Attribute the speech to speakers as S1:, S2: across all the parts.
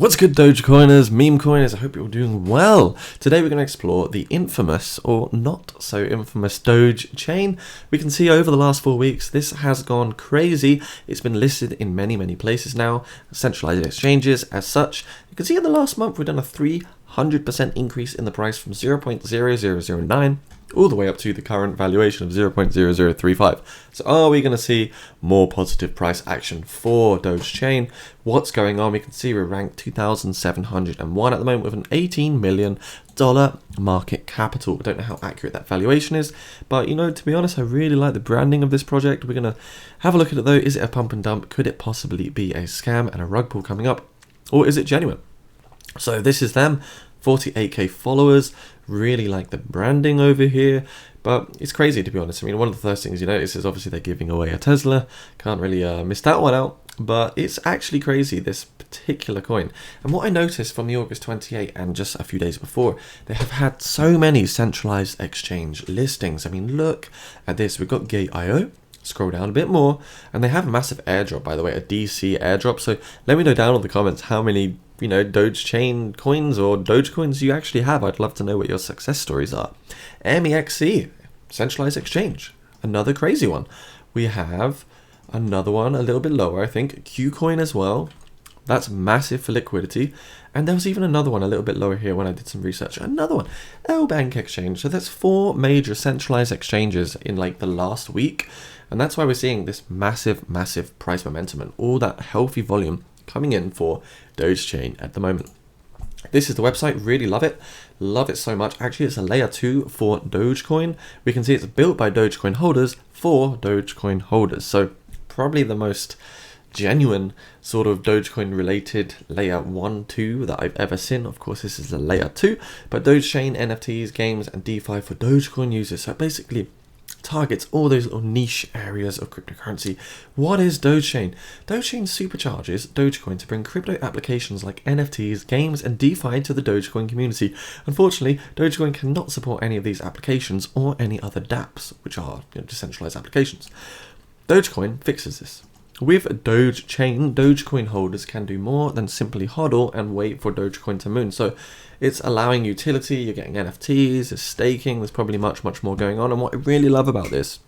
S1: What's good, DogeCoiners, meme coiners? I hope you're all doing well. Today we're going to explore the infamous, or not so infamous, DOGECHAIN. We can see over the last 4 weeks this has gone crazy. It's been listed in many places now, centralized exchanges as such. You can see in the last month we've done a 300% increase in the price from 0.0009 all the way up to the current valuation of 0.0035. So are we going to see more positive price action for DOGECHAIN? What's going on? We can see we're ranked 2,701 at the moment with an $18 million market capital. I don't know how accurate that valuation is, but to be honest, I really like the branding of this project. We're going to have a look at it though. Is it a pump and dump? Could it possibly be a scam and a rug pull coming up? Or is it genuine? So this is them. 48k followers, really like the branding over here, but it's crazy to be honest. I mean, one of the first things you notice is obviously they're giving away a Tesla. Can't really miss that one out, but it's actually crazy, this particular coin. And what I noticed from the August 28 and just a few days before, they have had so many centralized exchange listings. I mean, look at this. We've got Gate.io. Scroll down a bit more, and they have a massive airdrop, by the way, a DC airdrop. So let me know down in the comments how many DOGECHAIN coins or Dogecoins you actually have. I'd love to know what your success stories are. MEXC, centralized exchange, another crazy one. We have another one a little bit lower, I think, Qcoin as well. That's massive for liquidity. And there was even another one a little bit lower here when I did some research. Another one, Bank Exchange. So that's 4 major centralized exchanges in like the last week. And that's why we're seeing this massive price momentum and all that healthy volume coming in for DOGECHAIN at the moment. This is the website. Really love it. Love it so much. Actually, it's a layer 2 for Dogecoin. We can see it's built by Dogecoin holders for Dogecoin holders. So probably the most genuine sort of Dogecoin related layer 1, 2 that I've ever seen. Of course, this is a layer 2, but DOGECHAIN, NFTs, games, and DeFi for Dogecoin users. So it basically targets all those little niche areas of cryptocurrency. What is DOGECHAIN? DOGECHAIN supercharges Dogecoin to bring crypto applications like NFTs, games, and DeFi to the Dogecoin community. Unfortunately, Dogecoin cannot support any of these applications or any other dApps, which are decentralized applications. Dogecoin fixes this. With DOGECHAIN, Dogecoin holders can do more than simply hodl and wait for Dogecoin to moon. So it's allowing utility, you're getting NFTs, there's staking, there's probably much more going on. And what I really love about this,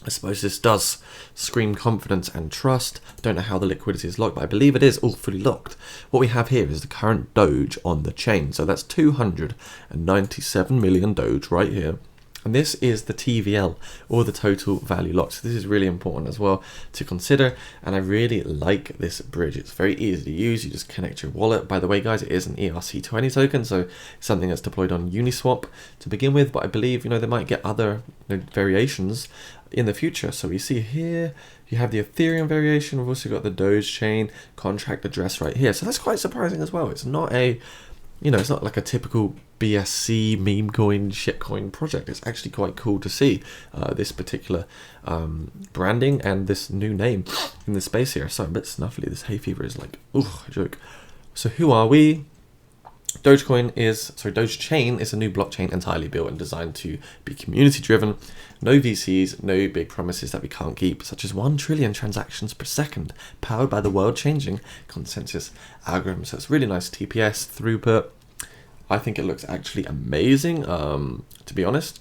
S1: I suppose this does scream confidence and trust. Don't know how the liquidity is locked, but I believe it is all fully locked. What we have here is the current Doge on the chain. So that's 297 million Doge right here. And this is the TVL, or the total value locked. So this is really important as well to consider. And I really like this bridge. It's very easy to use. You just connect your wallet. By the way, guys, it is an ERC20 token, so something that's deployed on Uniswap to begin with. But I believe, they might get other variations in the future. So we see here, you have the Ethereum variation. We've also got the DOGECHAIN contract address right here. So that's quite surprising as well. It's not a it's not like a typical BSC meme coin shitcoin project. It's actually quite cool to see this particular branding and this new name in the space here. Sorry, I'm a bit snuffly. This hay fever is like, a joke. So who are we? DOGECHAIN is a new blockchain entirely built and designed to be community driven. No VCs, no big promises that we can't keep, such as 1 trillion transactions per second, powered by the world-changing consensus algorithm. So it's really nice TPS, throughput. I think it looks actually amazing, to be honest.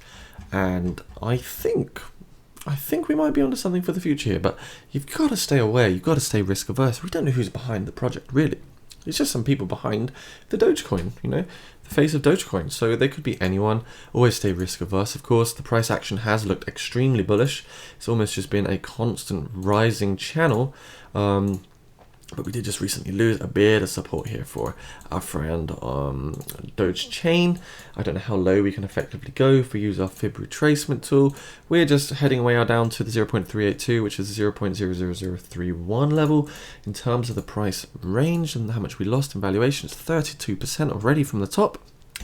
S1: And I think we might be onto something for the future here, but you've got to stay aware. You've got to stay risk averse. We don't know who's behind the project, really. It's just some people behind the Dogecoin, the face of Dogecoin. So they could be anyone. Always stay risk averse, of course. The price action has looked extremely bullish. It's almost just been a constant rising channel. But we did just recently lose a bit of support here for our friend DOGECHAIN. I don't know how low we can effectively go if we use our fib retracement tool. We're just heading way down to the 0.382, which is 0.00031 level. In terms of the price range and how much we lost in valuation, it's 32% already from the top.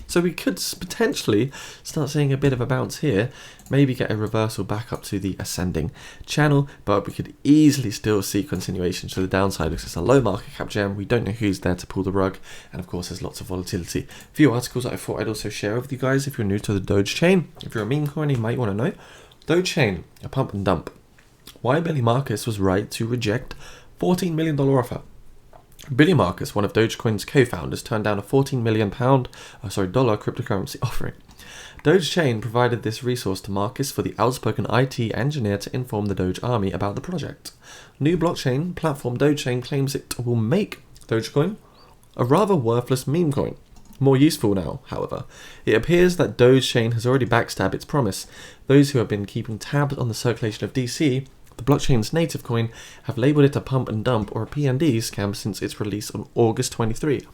S1: So we could potentially start seeing a bit of a bounce here, maybe get a reversal back up to the ascending channel, but we could easily still see continuation to the downside because it's a low market cap gem. We don't know who's there to pull the rug, and of course there's lots of volatility. A few articles that I thought I'd also share with you guys if you're new to the DOGECHAIN. If you're a meme coin, you might want to know. DOGECHAIN, a pump and dump. Why Billy Marcus was right to reject $14 million offer. Billy Marcus, one of DogeCoin's co-founders, turned down a $14 million dollar cryptocurrency offering. DogeChain provided this resource to Marcus for the outspoken IT engineer to inform the Doge army about the project. New blockchain platform DogeChain claims it will make DogeCoin a rather worthless meme coin. More useful now, however. It appears that DogeChain has already backstabbed its promise. Those who have been keeping tabs on the circulation of DC, the blockchain's native coin, have labelled it a pump and dump or a PND scam since its release on August 23.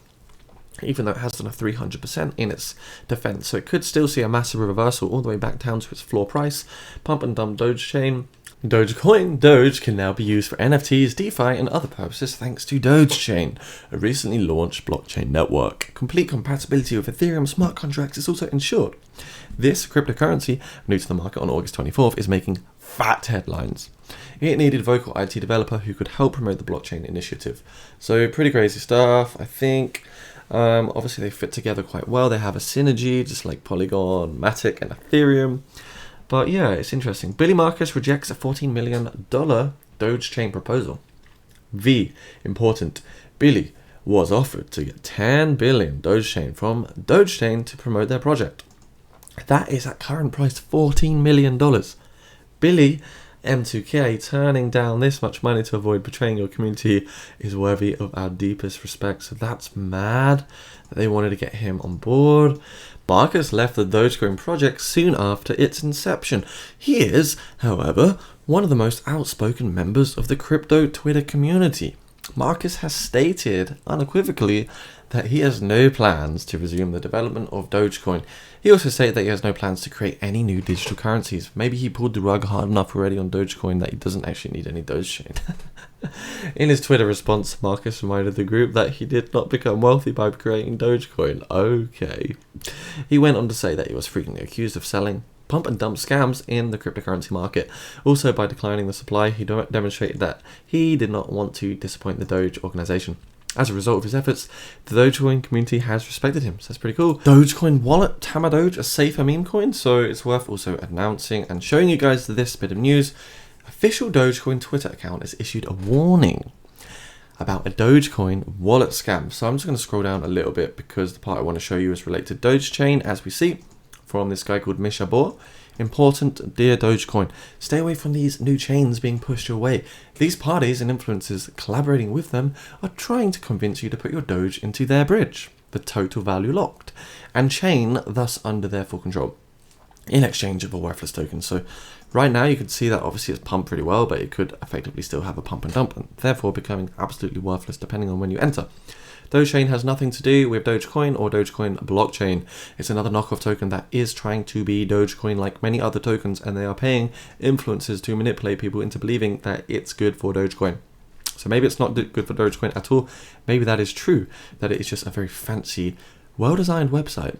S1: Even though it has done a 300% in its defense, so it could still see a massive reversal all the way back down to its floor price. Pump and dump DogeChain. DogeCoin Doge can now be used for NFTs, DeFi, and other purposes thanks to DogeChain, a recently launched blockchain network. Complete compatibility with Ethereum smart contracts is also ensured. This cryptocurrency, new to the market on August 24th, is making fat headlines. It needed vocal IT developer who could help promote the blockchain initiative. So pretty crazy stuff, I think. Obviously they fit together quite well. They have a synergy, just like Polygon, Matic, and Ethereum. But yeah, it's interesting. Billy Marcus rejects a $14 million DogeChain proposal. Important. Billy was offered to get 10 billion DogeChain from DogeChain to promote their project. That is at current price $14 million. Billy M2K turning down this much money to avoid betraying your community is worthy of our deepest respect. So that's mad that they wanted to get him on board. Marcus left the DogeCoin project soon after its inception. He is, however, one of the most outspoken members of the crypto Twitter community. Marcus has stated unequivocally that he has no plans to resume the development of DogeCoin. He also stated that he has no plans to create any new digital currencies. Maybe he pulled the rug hard enough already on DogeCoin that he doesn't actually need any DogeChain. In his Twitter response, Marcus reminded the group that he did not become wealthy by creating DogeCoin. Okay. He went on to say that he was frequently accused of selling pump and dump scams in the cryptocurrency market. Also, by declining the supply, he demonstrated that he did not want to disappoint the Doge organization. As a result of his efforts, the Dogecoin community has respected him, so that's pretty cool. Dogecoin wallet, Tamadoge, a safer meme coin, so it's worth also announcing and showing you guys this bit of news. Official Dogecoin Twitter account has issued a warning about a Dogecoin wallet scam. So I'm just going to scroll down a little bit because the part I want to show you is related to DogeChain, as we see from this guy called Misha Bor. Important, dear Dogecoin, stay away from these new chains being pushed your way. These parties and influencers collaborating with them are trying to convince you to put your Doge into their bridge, the total value locked, and chain thus under their full control, in exchange of a worthless token. So right now you can see that obviously it's pumped pretty well, but it could effectively still have a pump and dump, and therefore becoming absolutely worthless depending on when you enter. DogeChain has nothing to do with Dogecoin or Dogecoin blockchain. It's another knockoff token that is trying to be Dogecoin like many other tokens, and they are paying influencers to manipulate people into believing that it's good for Dogecoin. So maybe it's not good for Dogecoin at all. Maybe that is true, that it is just a very fancy, well-designed website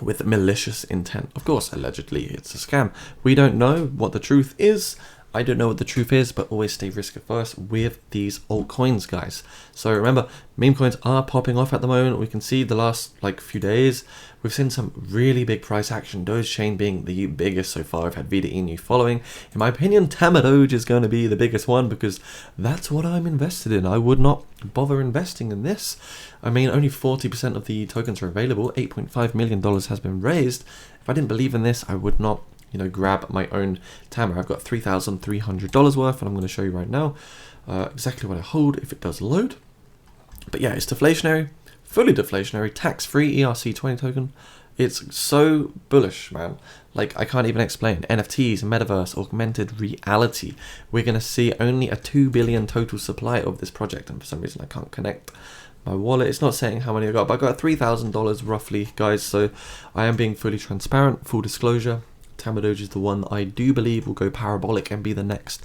S1: with malicious intent. Of course, allegedly it's a scam. We don't know what the truth is. I don't know what the truth is, but always stay risk averse with these altcoins, guys. So remember, meme coins are popping off at the moment. We can see the last few days, we've seen some really big price action. DogeChain being the biggest so far. I've had Vida Inu following. In my opinion, Tamadoge is going to be the biggest one because that's what I'm invested in. I would not bother investing in this. I mean, only 40% of the tokens are available. $8.5 million has been raised. If I didn't believe in this, I would not grab my own Tama. I've got $3,300 worth, and I'm going to show you right now exactly what I hold if it does load. But yeah, it's deflationary, fully deflationary, tax-free ERC20 token. It's so bullish, man. I can't even explain. NFTs, metaverse, augmented reality. We're going to see only a 2 billion total supply of this project, and for some reason I can't connect my wallet. It's not saying how many I got, but I got $3,000 roughly, guys. So I am being fully transparent, full disclosure. Tamadoge is the one that I do believe will go parabolic and be the next,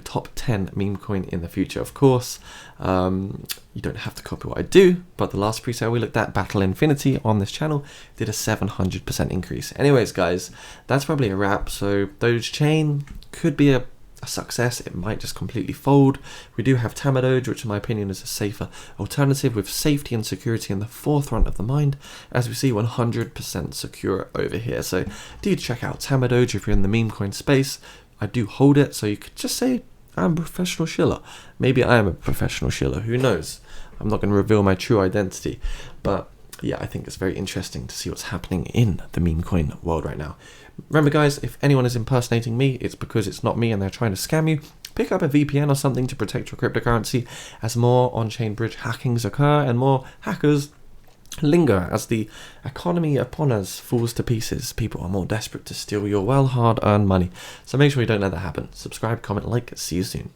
S1: top 10 meme coin in the future. Of course, you don't have to copy what I do, but the last pre-sale we looked at, Battle Infinity, on this channel, did a 700% increase. Anyways, guys, that's probably a wrap. So DogeChain could be a success. It might just completely fold. We do have Tamadoge, which in my opinion is a safer alternative with safety and security in the forefront of the mind, as we see 100% secure over here. So do check out Tamadoge if you're in the meme coin space. I do hold it, so you could just say I'm a professional shiller. Maybe I am a professional shiller, who knows? I'm not going to reveal my true identity. But yeah, I think it's very interesting to see what's happening in the meme coin world right now. Remember guys, if anyone is impersonating me, it's because it's not me and they're trying to scam you. Pick up a VPN or something to protect your cryptocurrency, as more on-chain bridge hackings occur and more hackers linger as the economy upon us falls to pieces. People are more desperate to steal your well hard-earned money. So make sure you don't let that happen. Subscribe, comment, like. See you soon.